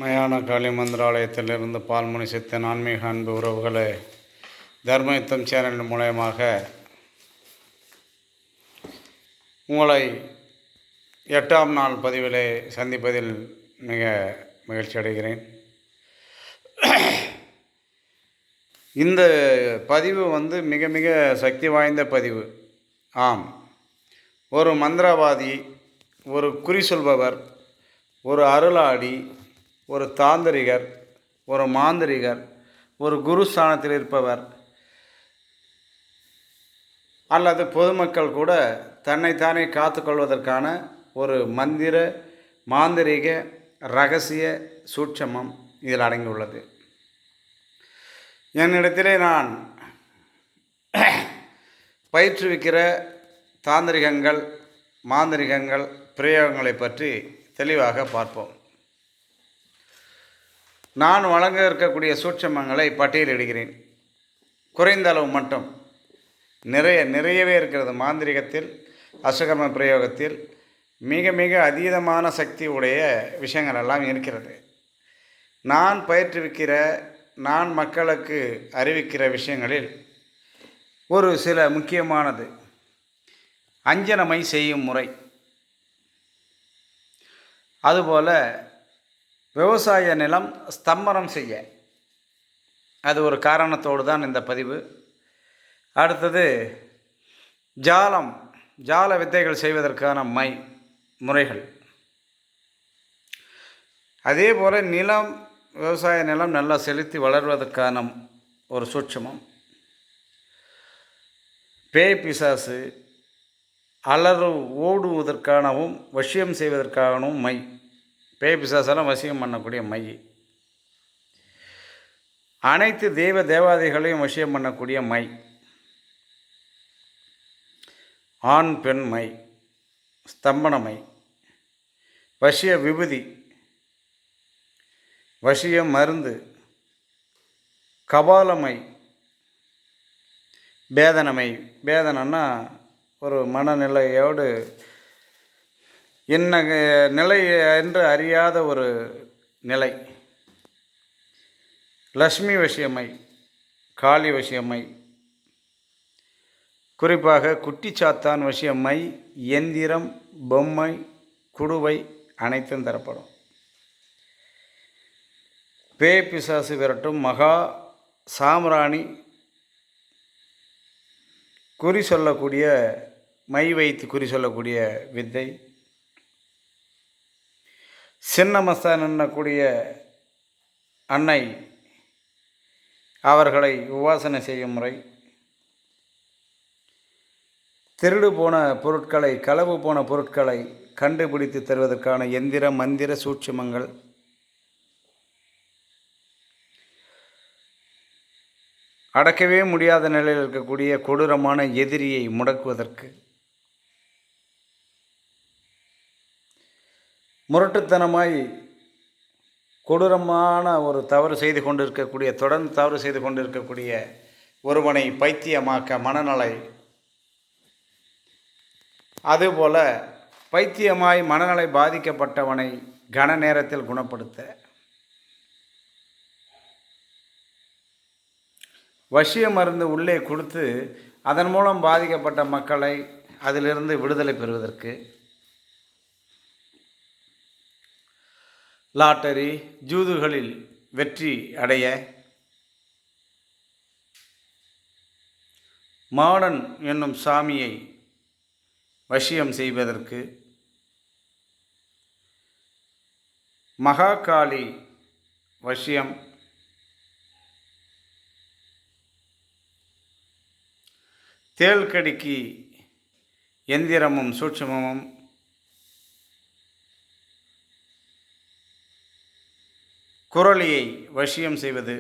மயான காளி மந்திராலயத்திலிருந்து பால்முனி சித்தன் ஆன்மீக அன்பு உறவுகளை தர்மயுத்தம் சேனல் மூலயமாக உங்களை 8ஆம் நாள் பதிவிலே சந்திப்பதில் மிக மகிழ்ச்சி அடைகிறேன். இந்த பதிவு மிக மிக சக்தி வாய்ந்த பதிவு. ஆம், ஒரு மந்திரவாதி, ஒரு குறி சொல்பவர், ஒரு அருளாடி, ஒரு தாந்திரிகர், ஒரு மாந்திரிகர், ஒரு குரு ஸ்தானத்தில் இருப்பவர் அல்லது பொதுமக்கள் கூட தன்னைத்தானே காத்துக்கொள்வதற்கான ஒரு மாந்திரிக இரகசிய சூட்சமம் இதில் அடங்கியுள்ளது. என்னிடத்திலே நான் பயிற்றுவிக்கிற தாந்திரிகங்கள், மாந்திரிகங்கள், பிரயோகங்களை பற்றி தெளிவாக பார்ப்போம். நான் வழங்க இருக்கக்கூடிய சூட்சமங்களை பட்டியலிடுகிறேன். குறைந்த அளவு மட்டும், நிறையவே இருக்கிறது. மாந்திரிகத்தில், அசுகர்ம பிரயோகத்தில் மிக மிக அதீதமான சக்தி உடைய விஷயங்கள் எல்லாம் இருக்கிறது. நான் பயிற்றுவிக்கிற, நான் மக்களுக்கு அறிவிக்கிற விஷயங்களில் ஒரு சில முக்கியமானது அஞ்சனமை செய்யும் முறை. அதுபோல் விவசாய நிலம் ஸ்தம்பனம் செய்ய, அது ஒரு காரணத்தோடு தான் இந்த பதிவு. அடுத்தது ஜால வித்தைகள் செய்வதற்கான முறைகள். அதே போல் விவசாய நிலம் நல்லா செலுத்தி வளர்வதற்கான ஒரு சூட்சமம். பேய் பிசாசு ஓடுவதற்கானவும் வசியம் செய்வதற்காகவும் பேய் பிசாசெல்லாம் வசியம் பண்ணக்கூடிய அனைத்து தேவாதிகளையும் வசியம் பண்ணக்கூடிய ஆண் பெண் ஸ்தம்பனமை, வசிய விபூதி, வசிய மருந்து, கபாலமை, பேதனன்னா ஒரு மனநிலையோடு என்ன நிலை என்று அறியாத ஒரு நிலை. லக்ஷ்மி வசியமை, காளி வசியமை, குறிப்பாக குட்டிச்சாத்தான் வசியமை, எந்திரம், பொம்மை, குடுவை அனைத்தும் தரப்படும். பேய் பிசாசு விரட்டும் மகா சாம்ராணி, குறி சொல்லக்கூடிய வைத்து குறி சொல்லக்கூடிய வித்தை, சின்னமஸ்தான் என்னக்கூடிய அன்னை அவர்களை உபாசனை செய்யும் முறை, களவு போன பொருட்களை கண்டுபிடித்து தருவதற்கான எந்திர மந்திர சூட்சுமங்கள், அடக்கவே முடியாத நிலையில் இருக்கக்கூடிய கொடூரமான எதிரியை முடக்குவதற்கு, முரட்டுத்தனமாய் கொடூரமான ஒரு தொடர்ந்து தவறு செய்து கொண்டிருக்கக்கூடிய ஒருவனை பைத்தியமாக்க மனநலை, அதுபோல் பைத்தியமாய் மனநலை பாதிக்கப்பட்டவனை கன நேரத்தில் குணப்படுத்த, வசிய மருந்து உள்ளே கொடுத்து அதன் மூலம் பாதிக்கப்பட்ட மக்களை அதிலிருந்து விடுதலை பெறுவதற்கு, லாட்டரி ஜூதுகளில் வெற்றி அடைய, மாடன் என்னும் சாமியை வசியம் செய்வதற்கு, மகாகாளி வசியம், தேள்கடிக்கு எந்திரமும் சூட்சுமமும், குரலியை வசியம் செய்வது,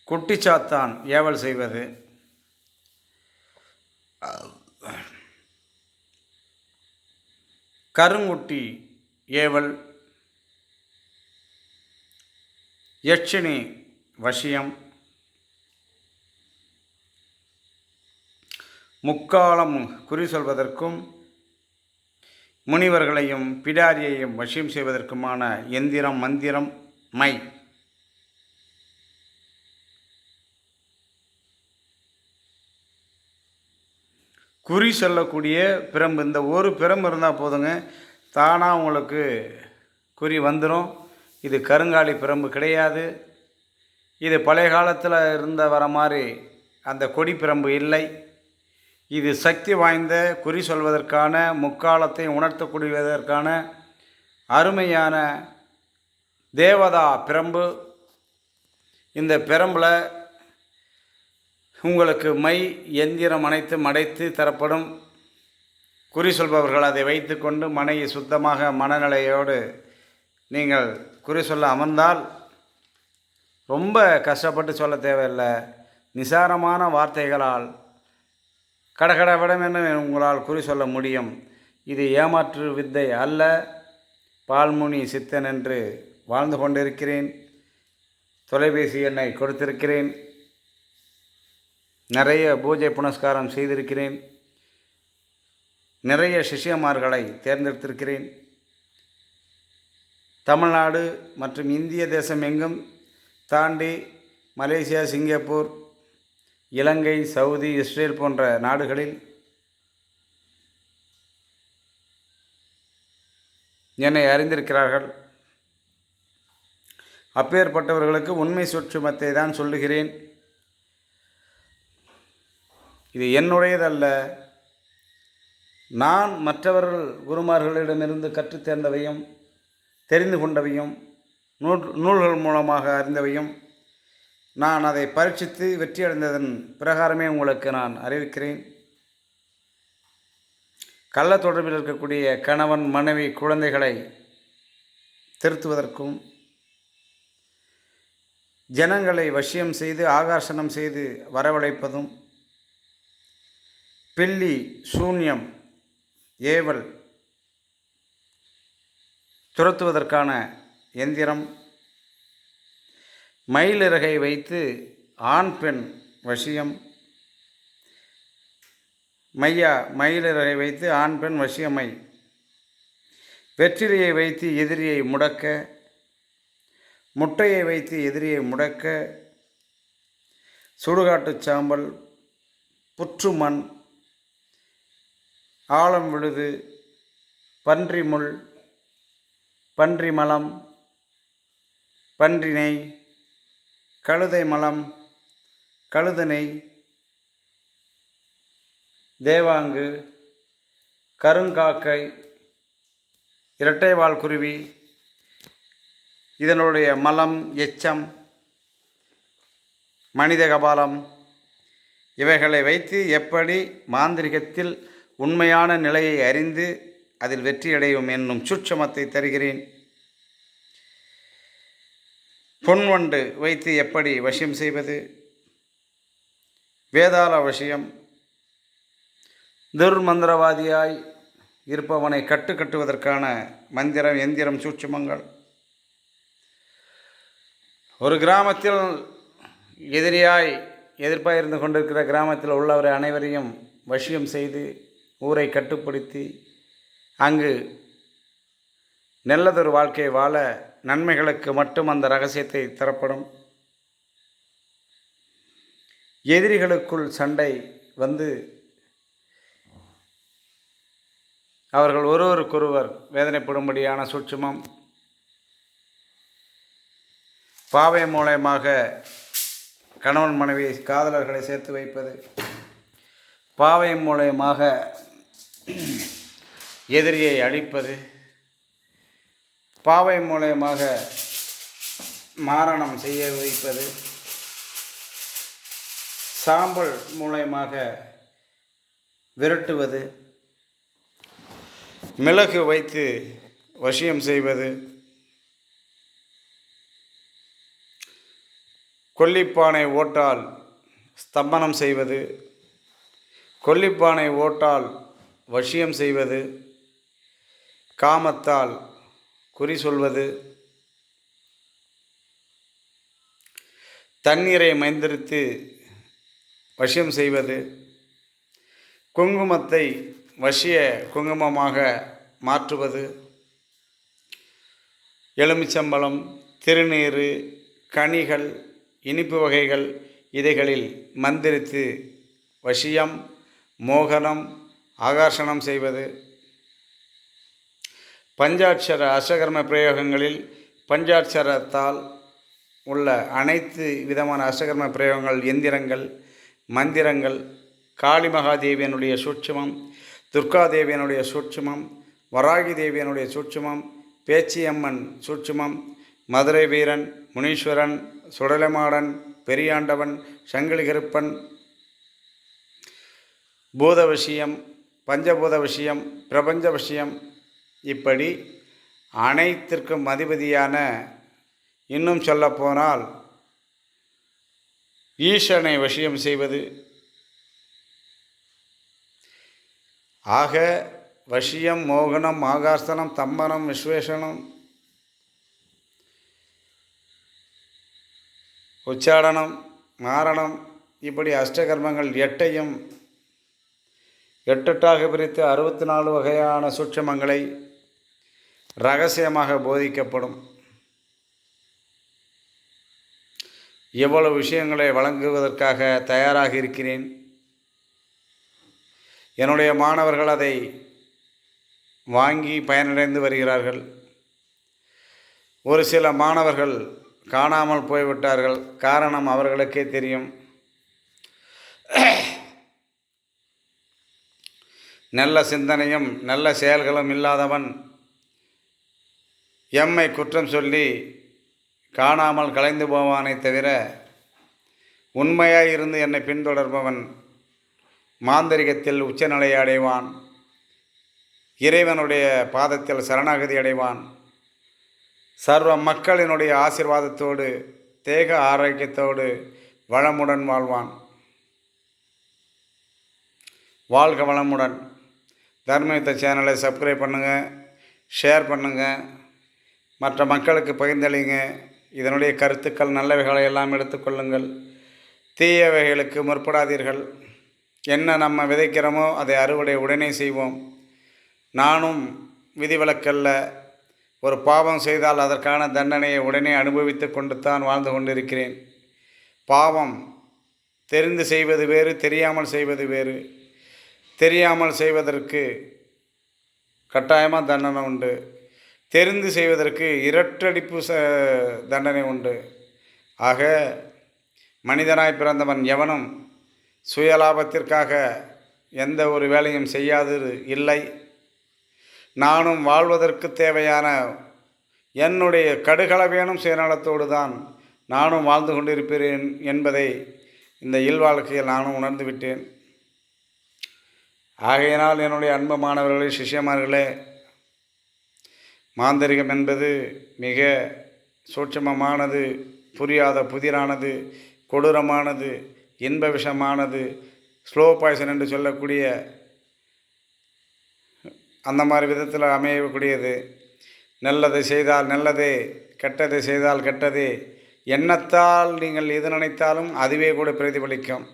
குட்டிச்சாத்தான் ஏவல் செய்வது, கருங்குட்டி ஏவல், யட்சினி வசியம், முக்காலம் குறி சொல்வதற்கும் முனிவர்களையும் பிடாரியையும் வசியம் செய்வதற்குமான எந்திரம், மந்திரம், மை. குறி சொல்லக்கூடிய பிரம்பு. இந்த ஒரு பிரம்பு இருந்தால் போதுங்க, தானாக உங்களுக்கு குறி வந்துடும். இது கருங்காலி பிரம்பு கிடையாது. இது பழைய காலத்தில் இருந்த வர மாதிரி அந்த கொடி பிரம்பு இல்லை. இது சக்தி வாய்ந்த குறி சொல்வதற்கான, முக்காலத்தை உணர்த்தக்கூடியதற்கான அருமையான தேவதா பிரம்பு. இந்த பிரம்பில் உங்களுக்கு மை, எந்திரம் அனைத்தும் அடைத்து தரப்படும். குறி சொல்பவர்கள் அதை வைத்து கொண்டு மனையை சுத்தமாக மனநிலையோடு நீங்கள் குறி சொல்ல அமர்ந்தால் ரொம்ப கஷ்டப்பட்டு சொல்ல தேவையில்லை. நிசாரமான வார்த்தைகளால் கடகடவிடமென உங்களால் குறி சொல்ல முடியும். இது ஏமாற்று வித்தை அல்ல. பால்முனி சித்தன் என்று வாழ்ந்து கொண்டிருக்கிறேன். தொலைபேசி எண்ணை கொடுத்திருக்கிறேன். நிறைய பூஜை புனஸ்காரம் செய்திருக்கிறேன். நிறைய சிஷ்யமார்களை தேர்ந்தெடுத்திருக்கிறேன். தமிழ்நாடு மற்றும் இந்திய தேசம் எங்கும் தாண்டி மலேசியா, சிங்கப்பூர், இலங்கை, சவுதி, இஸ்ரேல் போன்ற நாடுகளில் என்னை அறிந்திருக்கிறார்கள். அப்பேற்பட்டவர்களுக்கு உண்மை சூட்சுமத்தை தான் சொல்லுகிறேன். இது என்னுடையதல்ல. நான் மற்றவர்கள் குருமார்களிடமிருந்து கற்றுத் தேர்ந்தவையும் தெரிந்து கொண்டவையும் நூல்கள் மூலமாக அறிந்தவையும் நான் அதை பரீட்சித்து வெற்றியடைந்ததன் பிரகாரமே உங்களுக்கு நான் அறிவிக்கிறேன். கள்ள தொடர்பில் இருக்கக்கூடிய கணவன், மனைவி, குழந்தைகளை திருத்துவதற்கும், ஜனங்களை வசியம் செய்து ஆகர்ஷணம் செய்து வரவழைப்பதும், பில்லி, சூன்யம், ஏவல் துரத்துவதற்கான எந்திரம், மயிலிறகை வைத்து ஆண் பெண் வசியம், மயிலிறகை வைத்து ஆண் பெண் வசியமை, வெற்றிலையை வைத்து எதிரியை முடக்க, முட்டையை வைத்து எதிரியை முடக்க, சுடுகாட்டு சாம்பல், புற்றுமண், ஆழம் விழுது, பன்றி முள், பன்றி மலம், பன்றி நெய், கழுதை மலம், கழுது நெய், தேவாங்கு, கருங்காக்கை, இரட்டைவால் குருவி, இதனுடைய மலம், எச்சம், மனித கபாலம் இவைகளை வைத்து எப்படி மாந்திரிகத்தில் உண்மையான நிலையை அறிந்து அதில் வெற்றியடையும் என்னும் சூட்சமத்தை தருகிறேன். பொன்வண்டு வைத்து எப்படி வசியம் செய்வது, வேதாள வசியம், துர்மந்திரவாதியாய் இருப்பவனை கட்டுவதற்கான மந்திரம், எந்திரம், சூட்சுமங்கள். ஒரு கிராமத்தில் எதிர்ப்பாக இருந்து கொண்டிருக்கிற கிராமத்தில் உள்ளவரை அனைவரையும் வசியம் செய்து ஊரை கட்டுப்படுத்தி அங்கு நல்லதொரு வாழ்க்கை வாழ நன்மைகளுக்கு மட்டும் அந்த ரகசியத்தை தரப்படும். எதிரிகளுக்குள் சண்டை வந்து அவர்கள் ஒருவருக்கொருவர் வேதனைப்படும்படியான சூட்சுமம். பாவை மூலமாக கணவன் மனைவி காதலர்களை சேர்த்து வைப்பது, பாவை மூலமாக எதிரியை அழிப்பது, பாவை மூலமாக மாரணம் செய்ய வைப்பது, சாம்பல் மூலமாக விரட்டுவது, மிளகு வைத்து வசியம் செய்வது, கொல்லிப்பானை ஓட்டால் ஸ்தம்பனம் செய்வது, கொல்லிப்பானை ஓட்டால் வசியம் செய்வது, காமத்தால் குறி சொல்வது, தண்ணீரை மைந்தரித்து வசியம் செய்வது, குங்குமத்தை வசிய குங்குமமாக மாற்றுவது, எலுமிச்சம்பழம், திருநீர், கனிகள், இனிப்பு வகைகள் இதைகளில் மந்திரித்து வசியம், மோகனம், ஆகர்ஷணம் செய்வது, பஞ்சாட்சர அஷ்டகர்ம பிரயோகங்களில் பஞ்சாட்சரத்தால் உள்ள அனைத்து விதமான அஷ்டகர்ம பிரயோகங்கள், எந்திரங்கள், மந்திரங்கள், காளி மகாதேவியனுடைய சூட்சுமம், துர்காதேவியனுடைய சூட்சுமம், வராகி தேவியனுடைய சூட்சுமம், பேச்சியம்மன் சூட்சுமம், மதுரை வீரன், முனீஸ்வரன், சுடலைமாடன், பெரியாண்டவன், சங்கிலிகருப்பன், பூத விஷயம், பஞ்சபூத விஷயம், பிரபஞ்ச விஷயம், இப்படி அனைத்திற்கும் அதிபதியான, இன்னும் சொல்லப்போனால் ஈசனை வசியம் செய்வது. ஆக வசியம், மோகனம், ஆகாசனம், தம்பனம், விஸ்வேஷனம், உச்சாடனம், மாரணம், இப்படி அஷ்டகர்மங்கள் எட்டையும் எட்டெட்டாக பிரித்து 64 வகையான சூட்சமங்களை இரகசியமாக போதிக்கப்படும். எவ்வளவு விஷயங்களை வழங்குவதற்காக தயாராக இருக்கிறேன். என்னுடைய மாணவர்கள் அதை வாங்கி பயனடைந்து வருகிறார்கள். ஒரு சில மாணவர்கள் காணாமல் போய்விட்டார்கள். காரணம் அவர்களுக்கே தெரியும். நல்ல சிந்தனையும் நல்ல செயல்களும் இல்லாதவன் எம்மை குற்றம் சொல்லி காணாமல் கலைந்து போவானே தவிர, உண்மையாய் இருந்து என்னை பின்தொடர்பவன் மாந்தரிகத்தில் உச்சநிலையை அடைவான், இறைவனுடைய பாதத்தில் சரணாகதி அடைவான், சர்வ மக்களினுடைய ஆசீர்வாதத்தோடு தேக ஆரோக்கியத்தோடு வளமுடன் வாழ்வான். வாழ்க வளமுடன். தர்மயுத்த சேனலை சப்ஸ்கிரைப் பண்ணுங்கள், ஷேர் பண்ணுங்கள், மற்ற மக்களுக்கு பகிர்ந்தளிங்க. இதனுடைய கருத்துக்கள் நல்லவைகளை எல்லாம் எடுத்துக்கொள்ளுங்கள், தீயவைகளுக்கு முற்படாதீர்கள். என்ன நம்ம விதைக்கிறோமோ அதை அறுவடை உடனே செய்வோம். நானும் விதிவிலக்கல்ல. ஒரு பாவம் செய்தால் அதற்கான தண்டனையை உடனே அனுபவித்து கொண்டு தான் வாழ்ந்து கொண்டிருக்கிறேன். பாவம் தெரிந்து செய்வது வேறு, தெரியாமல் செய்வது வேறு. தெரியாமல் செய்வதற்கு கட்டாயமாக தண்டனை உண்டு. தெரிந்து செய்வதற்கு இரட்டடிப்பு தண்டனை உண்டு. ஆக மனிதனாய் பிறந்தவன் எவனும் சுயலாபத்திற்காக எந்த ஒரு வேலையும் செய்யாது இல்லை. நானும் வாழ்வதற்கு தேவையான என்னுடைய கடுகளவேனும் சுயநலத்தோடு தான் நானும் வாழ்ந்து கொண்டிருப்பேன் என்பதை இந்த இல்வாழ்க்கையில் நானும் உணர்ந்து விட்டேன். ஆகையினால் என்னுடைய அன்பு மாணவர்களே, சிஷ்யமார்களே, மாந்தரிகம் என்பது மிக சூட்சமமானது, புரியாத புதிரானது, கொடூரமானது, இன்ப விஷமானது, ஸ்லோ பாய்சன் என்று சொல்லக்கூடிய அந்த மாதிரி விதத்தில் அமையக்கூடியது. நல்லதை செய்தால் நல்லதே, கெட்டதை செய்தால் கெட்டதே. எண்ணத்தால் நீங்கள் எது நினைத்தாலும் அதுவே கூட பிரதிபலிக்கும்.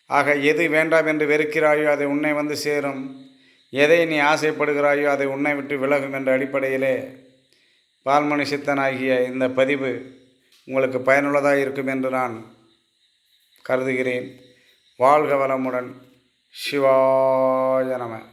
ஆக எது வேண்டாம் என்று வெறுக்கிறாயோ அதை உன்னை வந்து சேரும். எதை நீ ஆசைப்படுகிறாயோ அதை உன்னை விட்டு விலகும் என்ற அடிப்படையிலே பால்மணி சித்தனாகிய இந்த பதிவு உங்களுக்கு பயனுள்ளதாக இருக்கும் என்று நான் கருதுகிறேன். வாழ்க வளமுடன். சிவாய நம.